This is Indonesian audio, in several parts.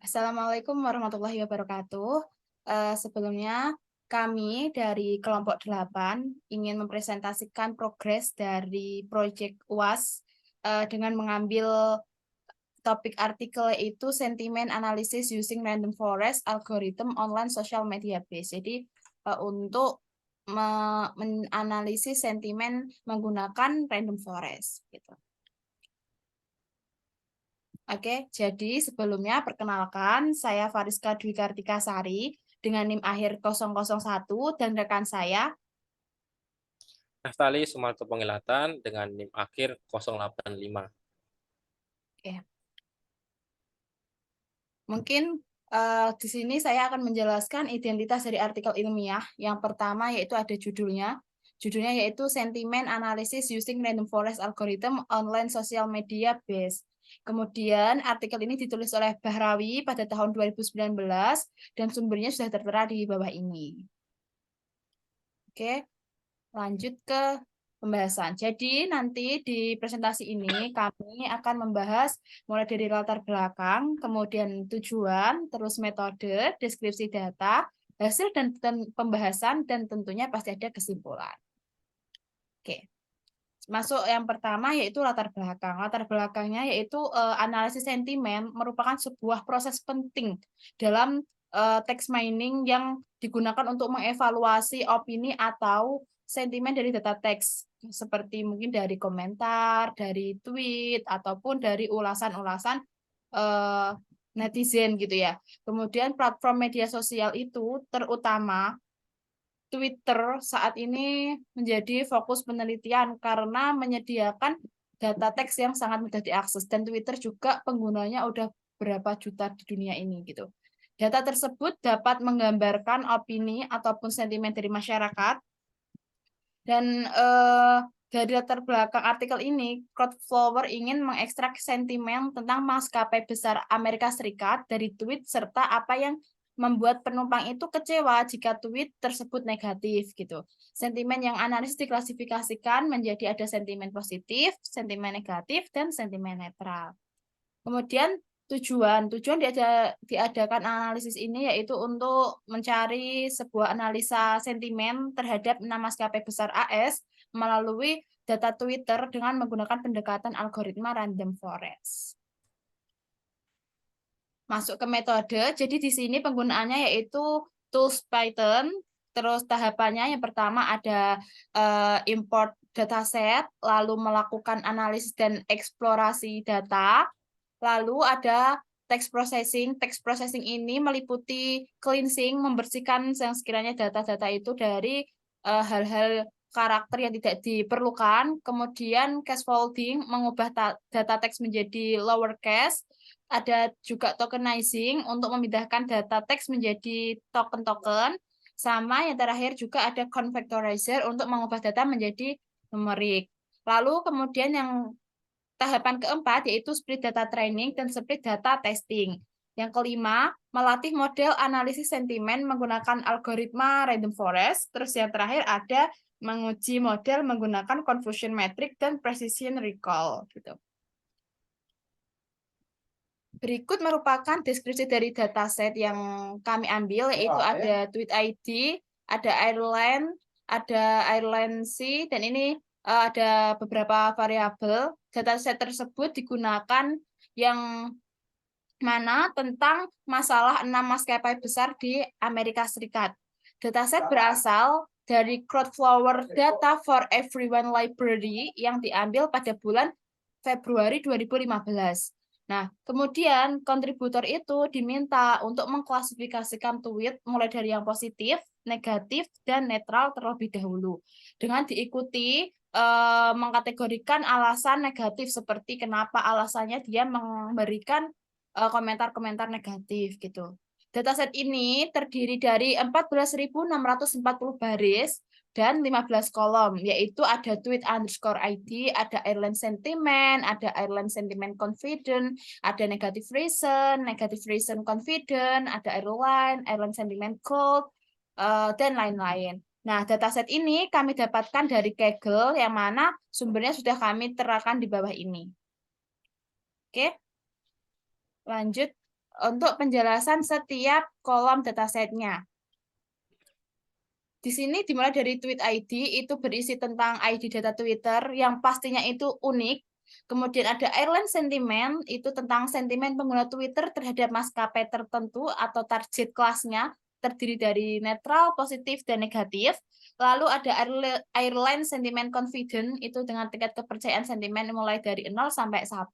Assalamualaikum warahmatullahi wabarakatuh. Sebelumnya kami dari kelompok 8 ingin mempresentasikan progres dari proyek UAS dengan mengambil topik artikel yaitu sentimen analysis using random forest algorithm online social media base. Jadi untuk menganalisis sentimen menggunakan random forest gitu. Oke, jadi sebelumnya perkenalkan saya Fariska Dwi Kartika Sari dengan NIM akhir 001 dan rekan saya. Naftali Sumarto Pengilatan dengan NIM akhir 085. Oke. Mungkin di sini saya akan menjelaskan identitas dari artikel ilmiah. Yang pertama yaitu ada judulnya. Judulnya yaitu Sentiment Analysis Using Random Forest Algorithm Online Social Media Base. Kemudian artikel ini ditulis oleh Bahrawi pada tahun 2019 dan sumbernya sudah tertera di bawah ini. Oke, lanjut ke pembahasan. Jadi nanti di presentasi ini kami akan membahas mulai dari latar belakang, kemudian tujuan, terus metode, deskripsi data, hasil dan pembahasan, dan tentunya pasti ada kesimpulan. Oke. Masuk yang pertama yaitu latar belakang. Latar belakangnya yaitu analisis sentimen merupakan sebuah proses penting dalam text mining yang digunakan untuk mengevaluasi opini atau sentimen dari data teks seperti mungkin dari komentar, dari tweet ataupun dari ulasan-ulasan netizen gitu ya. Kemudian platform media sosial itu terutama Twitter saat ini menjadi fokus penelitian karena menyediakan data teks yang sangat mudah diakses dan Twitter juga penggunanya udah berapa juta di dunia ini gitu. Data tersebut dapat menggambarkan opini ataupun sentimen dari masyarakat dan dari latar belakang artikel ini, Crowdflower ingin mengekstrak sentimen tentang maskapai besar Amerika Serikat dari tweet serta apa yang membuat penumpang itu kecewa jika tweet tersebut negatif gitu. Sentimen yang analisis diklasifikasikan menjadi ada sentimen positif, sentimen negatif, dan sentimen netral. Kemudian tujuan diadakan analisis ini yaitu untuk mencari sebuah analisa sentimen terhadap 6 maskapai besar AS melalui data Twitter dengan menggunakan pendekatan algoritma random forest. Masuk ke metode, jadi di sini penggunaannya yaitu tools Python, terus tahapannya yang pertama ada import dataset, lalu melakukan analisis dan eksplorasi data, lalu ada text processing. Text processing ini meliputi cleansing, membersihkan yang sekiranya data-data itu dari hal-hal karakter yang tidak diperlukan. Kemudian case folding, mengubah data teks menjadi lowercase. Ada juga tokenizing untuk memindahkan data teks menjadi token-token. Sama yang terakhir juga ada convectorizer untuk mengubah data menjadi numerik. Lalu kemudian yang tahapan keempat yaitu split data training dan split data testing. Yang kelima, melatih model analisis sentimen menggunakan algoritma random forest. Terus yang terakhir ada menguji model menggunakan confusion metric dan precision recall gitu. Berikut merupakan deskripsi dari dataset yang kami ambil, yaitu ada tweet ID, ada airline C, dan ini ada beberapa variabel. Dataset tersebut digunakan yang mana tentang masalah 6 maskapai besar di Amerika Serikat. Dataset berasal dari Crowdflower Data for Everyone Library yang diambil pada bulan Februari 2015. Nah, kemudian kontributor itu diminta untuk mengklasifikasikan tweet mulai dari yang positif, negatif, dan netral terlebih dahulu. Dengan diikuti mengkategorikan alasan negatif seperti kenapa alasannya dia memberikan komentar-komentar negatif gitu. Dataset ini terdiri dari 14.640 baris dan 15 kolom, yaitu ada tweet underscore ID, ada airline sentiment, ada airline sentiment confident, ada negative reason confident, ada airline sentiment cold, dan lain-lain. Nah, dataset ini kami dapatkan dari Kaggle, yang mana sumbernya sudah kami terapkan di bawah ini. Oke, lanjut. untuk penjelasan setiap kolom datasetnya. Di sini dimulai dari tweet ID, itu berisi tentang ID data Twitter yang pastinya itu unik. Kemudian ada airline sentiment, itu tentang sentimen pengguna Twitter terhadap maskapai tertentu atau target kelasnya, terdiri dari netral, positif, dan negatif. Lalu ada airline sentiment confident, itu dengan tingkat kepercayaan sentimen mulai dari 0 sampai 1.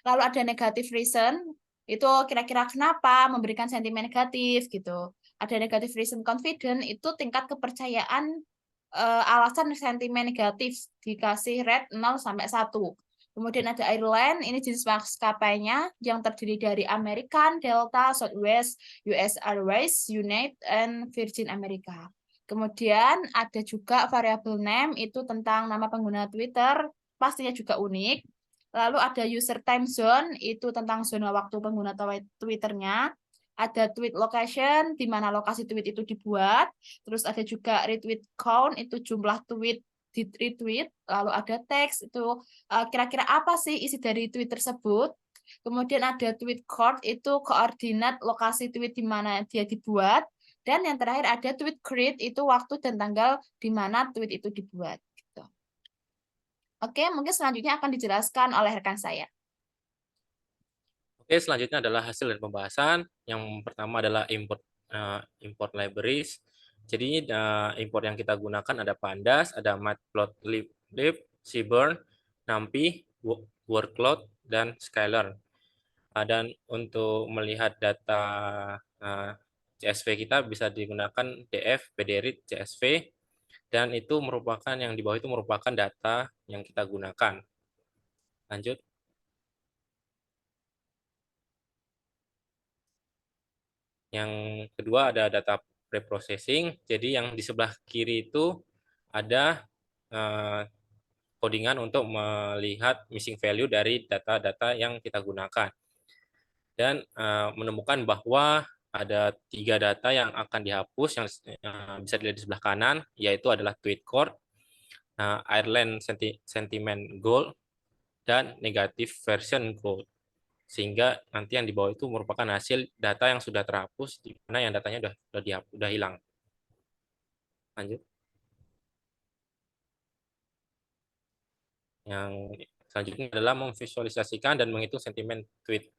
Lalu ada negative reason, itu kira-kira kenapa memberikan sentimen negatif gitu. Ada negative reason confident, itu tingkat kepercayaan alasan sentimen negatif dikasih rate 0 sampai 1. Kemudian ada airline, ini jenis maskapainya yang terdiri dari American, Delta, Southwest, US Airways, United, and Virgin America. Kemudian ada juga variable name, itu tentang nama pengguna Twitter, pastinya juga unik. Lalu ada user time zone, itu tentang zona waktu pengguna Twitternya. Ada tweet location, di mana lokasi tweet itu dibuat. Terus ada juga retweet count, itu jumlah tweet di retweet. Lalu ada teks, itu kira-kira apa sih isi dari tweet tersebut. Kemudian ada tweet coord, itu koordinat lokasi tweet di mana dia dibuat. Dan yang terakhir ada tweet create, itu waktu dan tanggal di mana tweet itu dibuat. Gitu. Oke, mungkin selanjutnya akan dijelaskan oleh rekan saya. Oke, selanjutnya adalah hasil dari pembahasan. Yang pertama adalah import libraries. Jadi import yang kita gunakan ada Pandas, ada Matplotlib, Seaborn, NumPy, Wordcloud, dan Scalar. Dan untuk melihat data CSV kita bisa digunakan df, pdread, CSV, dan itu merupakan yang di bawah itu merupakan data yang kita gunakan. Lanjut. Yang kedua ada data preprocessing. Jadi yang di sebelah kiri itu ada codingan untuk melihat missing value dari data-data yang kita gunakan. Dan menemukan bahwa ada 3 data yang akan dihapus yang bisa dilihat di sebelah kanan, yaitu adalah tweet coord, airline sentiment goal, dan negative version goal. Sehingga nanti yang di bawah itu merupakan hasil data yang sudah terhapus, di mana yang datanya sudah hilang. Lanjut. Yang selanjutnya adalah memvisualisasikan dan menghitung sentimen tweet.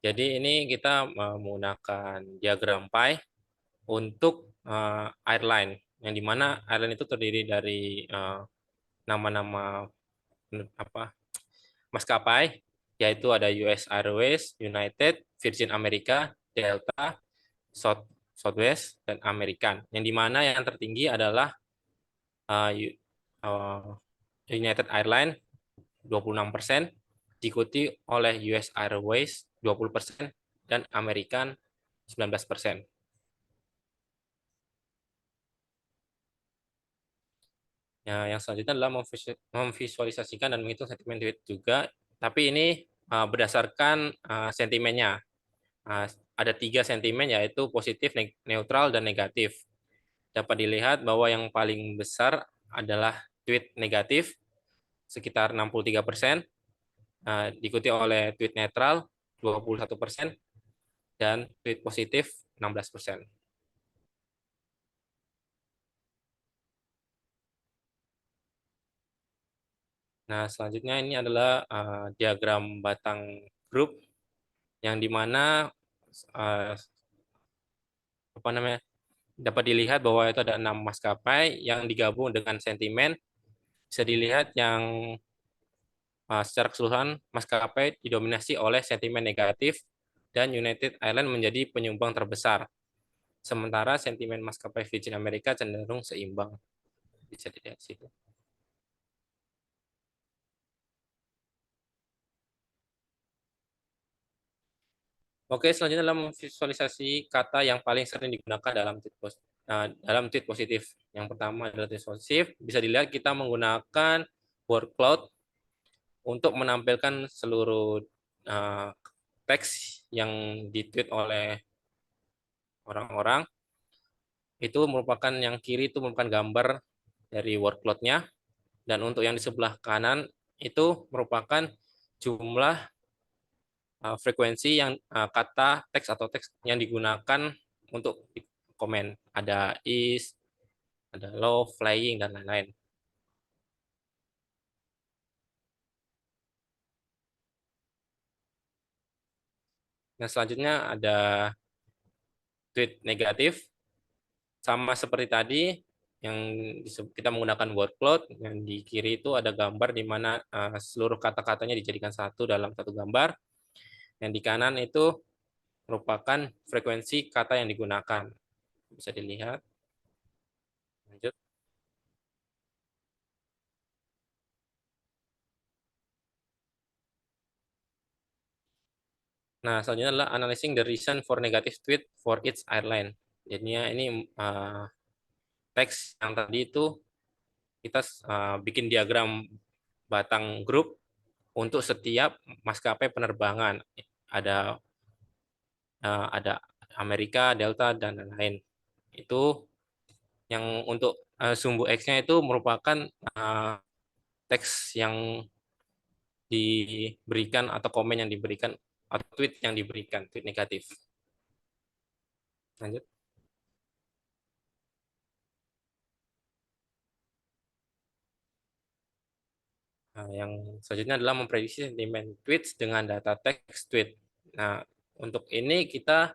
Jadi ini kita menggunakan diagram pie untuk airline, yang dimana airline itu terdiri dari nama-nama maskapai, yaitu ada US Airways, United, Virgin America, Delta, Southwest, dan American. Yang dimana yang tertinggi adalah United Airlines 26%, diikuti oleh US Airways 20%, dan American 19%. Ya, yang selanjutnya adalah memvisualisasikan dan menghitung sentimen tweet juga, tapi ini berdasarkan sentimennya. Ada 3 sentimen, yaitu positif, neutral, dan negatif. Dapat dilihat bahwa yang paling besar adalah tweet negatif, sekitar 63%, diikuti oleh tweet netral 21%, dan tweet positif 16%. Nah, selanjutnya ini adalah diagram batang grup, yang dimana dapat dilihat bahwa itu ada 6 maskapai yang digabung dengan sentimen. Bisa dilihat yang secara keseluruhan maskapai didominasi oleh sentimen negatif, dan United Airlines menjadi penyumbang terbesar. Sementara sentimen maskapai Virgin America cenderung seimbang. Bisa dilihat di situ. Oke, selanjutnya adalah memvisualisasi kata yang paling sering digunakan dalam tweet positif. Yang pertama adalah tweet positif. Bisa dilihat kita menggunakan word cloud untuk menampilkan seluruh teks yang ditweet oleh orang-orang. Itu merupakan yang kiri itu merupakan gambar dari word cloud-nya, dan untuk yang di sebelah kanan itu merupakan jumlah frekuensi yang kata teks atau teks yang digunakan untuk komen. Ada is, ada love, flying, dan lain-lain. Nah, selanjutnya ada tweet negatif. Sama seperti tadi, yang kita menggunakan word cloud, yang di kiri itu ada gambar di mana seluruh kata-katanya dijadikan satu dalam satu gambar. Yang di kanan itu merupakan frekuensi kata yang digunakan. Bisa dilihat. Lanjut. Nah, selanjutnya adalah analyzing the reason for negative tweet for each airline. Jadinya ini teks yang tadi itu kita bikin diagram batang grup untuk setiap maskapai penerbangan. Ada Amerika, Delta, dan lain-lain. Itu yang untuk sumbu X-nya itu merupakan teks yang diberikan atau komen yang diberikan atau tweet yang diberikan, tweet negatif. Lanjut. Nah, yang selanjutnya adalah memprediksi sentimen tweets dengan data teks tweet. Nah, untuk ini kita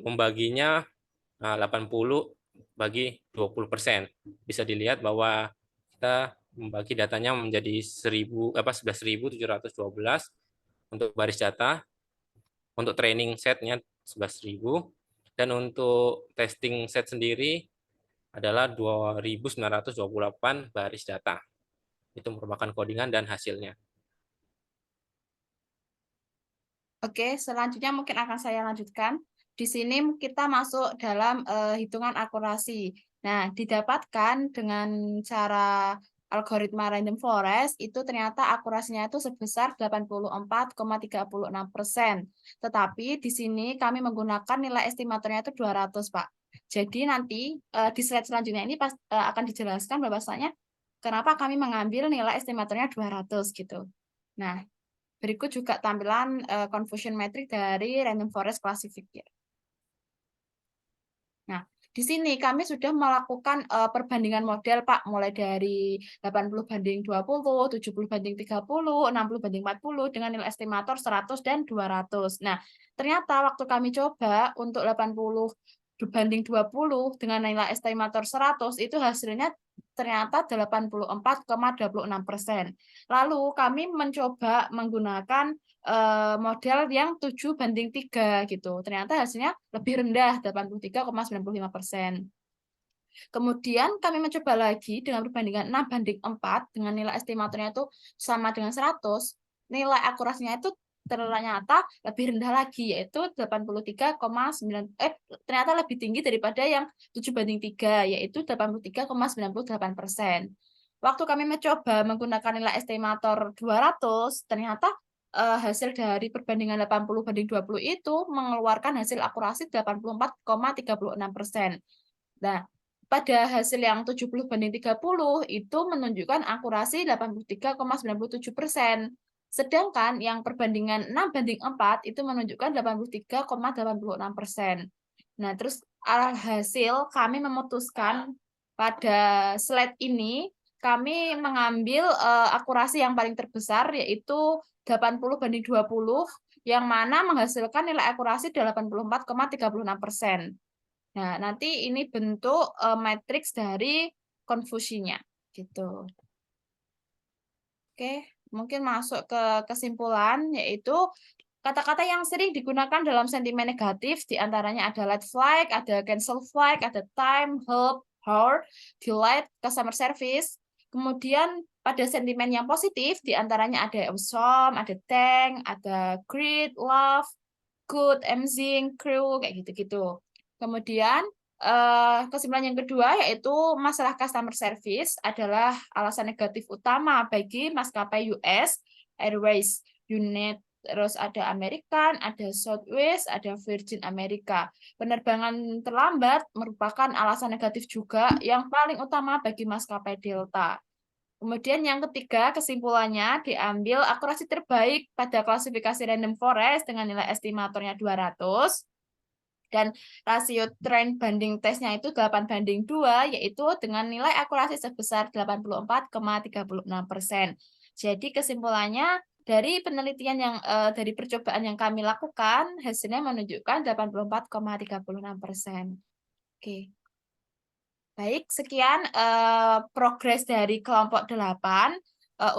membaginya 80 bagi 20%. Bisa dilihat bahwa kita membagi datanya menjadi 11.712 untuk baris data, untuk training setnya 11.000, dan untuk testing set sendiri adalah 2.928 baris data. Itu merupakan codingan dan hasilnya. Oke, selanjutnya mungkin akan saya lanjutkan. Di sini kita masuk dalam hitungan akurasi. Nah, didapatkan dengan cara algoritma random forest, itu ternyata akurasinya itu sebesar 84,36%. Tetapi di sini kami menggunakan nilai estimatornya itu 200, Pak. Jadi nanti di slide selanjutnya ini akan dijelaskan bahwasanya kenapa kami mengambil nilai estimatornya 200 gitu. Nah, berikut juga tampilan confusion metric dari random forest classifier. Nah, di sini kami sudah melakukan perbandingan model, Pak, mulai dari 80/20, 70/30, 60/40 dengan nilai estimator 100 dan 200. Nah, ternyata waktu kami coba untuk 80/20 dengan nilai estimator 100 itu hasilnya ternyata 84,26%. Lalu kami mencoba menggunakan model yang 7/3 gitu. Ternyata hasilnya lebih rendah, 83,95%. Kemudian kami mencoba lagi dengan perbandingan 6/4 dengan nilai estimatornya itu sama dengan 100, nilai akurasinya itu ternyata lebih rendah lagi, yaitu 83,9 ternyata lebih tinggi daripada yang 7/3, yaitu 83,98%. Waktu kami mencoba menggunakan nilai estimator 200, ternyata hasil dari perbandingan 80/20 itu mengeluarkan hasil akurasi 84,36%. Nah, pada hasil yang 70/30 itu menunjukkan akurasi 83,97%. Sedangkan yang perbandingan 6/4 itu menunjukkan 83,86%. Nah, terus hasil kami memutuskan pada slide ini kami mengambil akurasi yang paling terbesar yaitu 80/20 yang mana menghasilkan nilai akurasi 84,36%. Nah, nanti ini bentuk matriks dari konfusinya gitu. Oke, mungkin masuk ke kesimpulan, yaitu kata-kata yang sering digunakan dalam sentimen negatif diantaranya ada late flight, ada cancel flight, ada time, help, hurt, delayed, customer service. Kemudian pada sentimen yang positif diantaranya ada awesome, ada thank, ada great, love, good, amazing, crew, kayak gitu-gitu. Kemudian kesimpulan yang kedua yaitu masalah customer service adalah alasan negatif utama bagi maskapai US Airways, United, terus ada American, ada Southwest, ada Virgin America. Penerbangan terlambat merupakan alasan negatif juga yang paling utama bagi maskapai Delta. Kemudian yang ketiga, kesimpulannya diambil akurasi terbaik pada klasifikasi random forest dengan nilai estimatornya 200 dan rasio trend banding tesnya itu 8:2, yaitu dengan nilai akurasi sebesar 84,36%. Jadi kesimpulannya dari penelitian yang dari percobaan yang kami lakukan, hasilnya menunjukkan 84,36%. Oke. Baik, sekian progres dari kelompok 8.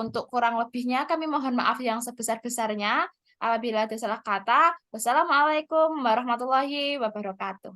Untuk kurang lebihnya kami mohon maaf yang sebesar-besarnya. Apabila ada salah kata, wassalamualaikum warahmatullahi wabarakatuh.